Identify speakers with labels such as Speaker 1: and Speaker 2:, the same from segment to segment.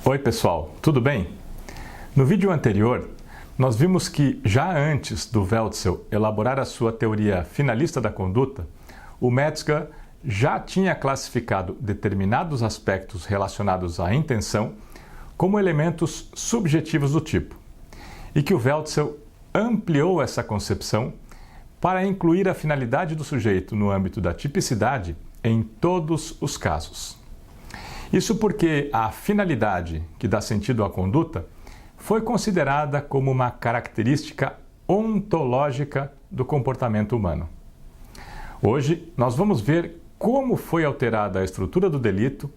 Speaker 1: Oi pessoal, tudo bem? No vídeo anterior, nós vimos que já antes do Welzl elaborar a sua teoria finalista da conduta, o Metzger já tinha classificado determinados aspectos relacionados à intenção como elementos subjetivos do tipo, e que o Welzl ampliou essa concepção para incluir a finalidade do sujeito no âmbito da tipicidade em todos os casos. Isso porque a finalidade que dá sentido à conduta foi considerada como uma característica ontológica do comportamento humano. Hoje, nós vamos ver como foi alterada a estrutura do delito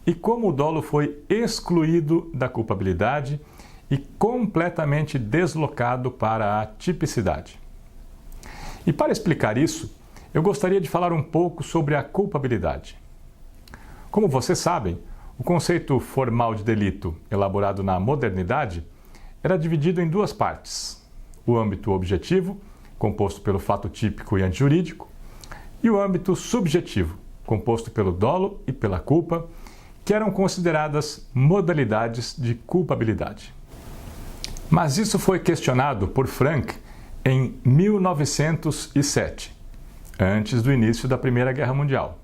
Speaker 1: e como o dolo foi excluído da culpabilidade e completamente deslocado para a tipicidade. E para explicar isso, eu gostaria de falar um pouco sobre a culpabilidade. Como vocês sabem, o conceito formal de delito elaborado na modernidade era dividido em duas partes: o âmbito objetivo, composto pelo fato típico e antijurídico, e o âmbito subjetivo, composto pelo dolo e pela culpa, que eram consideradas modalidades de culpabilidade. Mas isso foi questionado por Frank em 1907, antes do início da Primeira Guerra Mundial.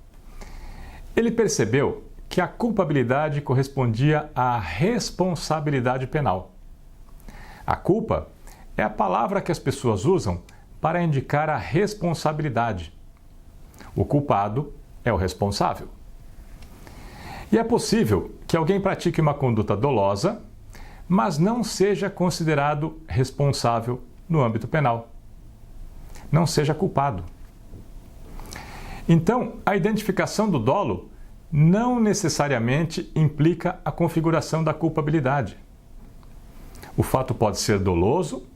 Speaker 1: Ele percebeu que a culpabilidade correspondia à responsabilidade penal. A culpa é a palavra que as pessoas usam para indicar a responsabilidade. O culpado é o responsável. E é possível que alguém pratique uma conduta dolosa, mas não seja considerado responsável no âmbito penal. Não seja culpado. Então, a identificação do dolo não necessariamente implica a configuração da culpabilidade. O fato pode ser doloso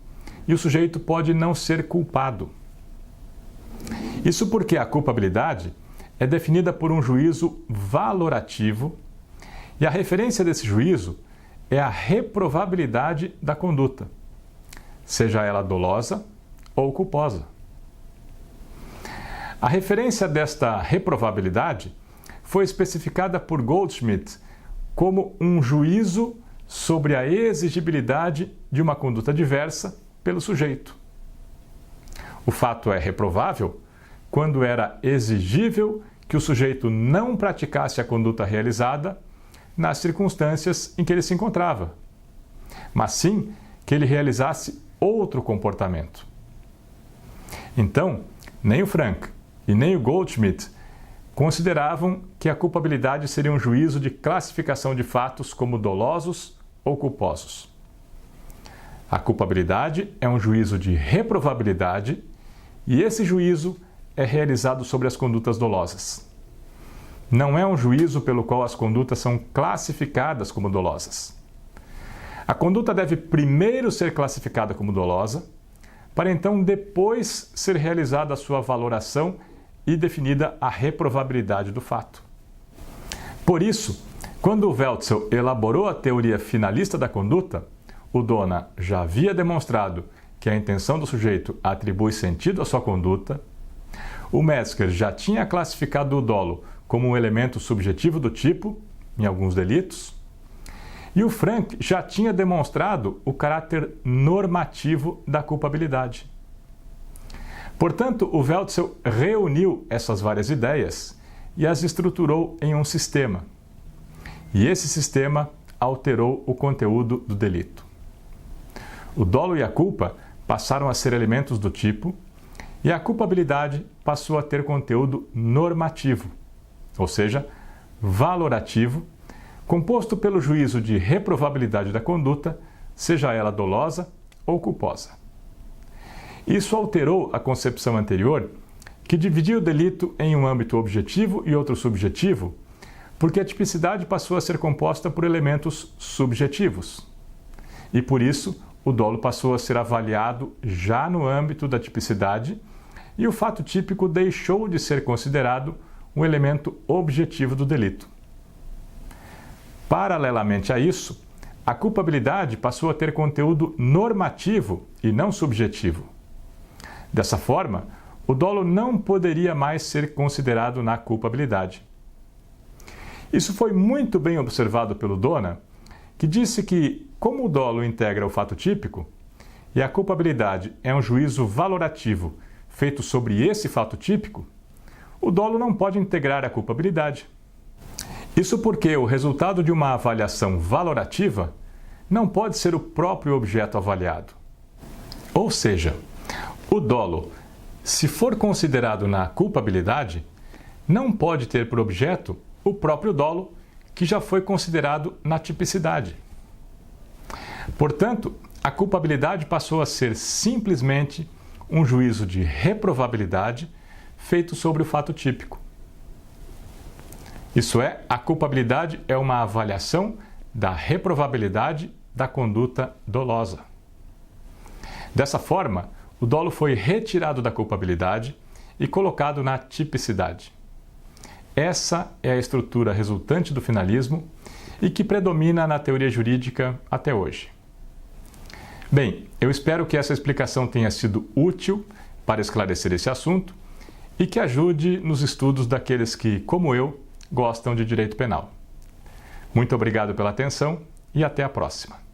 Speaker 1: e o sujeito pode não ser culpado. Isso porque a culpabilidade é definida por um juízo valorativo e a referência desse juízo é a reprovabilidade da conduta, seja ela dolosa ou culposa. A referência desta reprovabilidade foi especificada por Goldschmidt como um juízo sobre a exigibilidade de uma conduta diversa pelo sujeito. O fato é reprovável quando era exigível que o sujeito não praticasse a conduta realizada nas circunstâncias em que ele se encontrava, mas sim que ele realizasse outro comportamento. Então, nem o Frank e nem o Goldschmidt consideravam que a culpabilidade seria um juízo de classificação de fatos como dolosos ou culposos. A culpabilidade é um juízo de reprovabilidade e esse juízo é realizado sobre as condutas dolosas. Não é um juízo pelo qual as condutas são classificadas como dolosas. A conduta deve primeiro ser classificada como dolosa, para então depois ser realizada a sua valoração e definida a reprovabilidade do fato. Por isso, quando o Welzl elaborou a teoria finalista da conduta, o Dona já havia demonstrado que a intenção do sujeito atribui sentido à sua conduta, o Metzger já tinha classificado o dolo como um elemento subjetivo do tipo, em alguns delitos, e o Frank já tinha demonstrado o caráter normativo da culpabilidade. Portanto, o Welzl reuniu essas várias ideias e as estruturou em um sistema. E esse sistema alterou o conteúdo do delito. O dolo e a culpa passaram a ser elementos do tipo e a culpabilidade passou a ter conteúdo normativo, ou seja, valorativo, composto pelo juízo de reprovabilidade da conduta, seja ela dolosa ou culposa. Isso alterou a concepção anterior, que dividia o delito em um âmbito objetivo e outro subjetivo, porque a tipicidade passou a ser composta por elementos subjetivos. E por isso, o dolo passou a ser avaliado já no âmbito da tipicidade e o fato típico deixou de ser considerado um elemento objetivo do delito. Paralelamente a isso, a culpabilidade passou a ter conteúdo normativo e não subjetivo. Dessa forma, o dolo não poderia mais ser considerado na culpabilidade. Isso foi muito bem observado pelo Dona, que disse que, como o dolo integra o fato típico e a culpabilidade é um juízo valorativo feito sobre esse fato típico, o dolo não pode integrar a culpabilidade. Isso porque o resultado de uma avaliação valorativa não pode ser o próprio objeto avaliado. Ou seja, o dolo, se for considerado na culpabilidade, não pode ter por objeto o próprio dolo, que já foi considerado na tipicidade. Portanto, a culpabilidade passou a ser simplesmente um juízo de reprovabilidade feito sobre o fato típico. Isso é, a culpabilidade é uma avaliação da reprovabilidade da conduta dolosa. Dessa forma, o dolo foi retirado da culpabilidade e colocado na tipicidade. Essa é a estrutura resultante do finalismo e que predomina na teoria jurídica até hoje. Bem, eu espero que essa explicação tenha sido útil para esclarecer esse assunto e que ajude nos estudos daqueles que, como eu, gostam de direito penal. Muito obrigado pela atenção e até a próxima.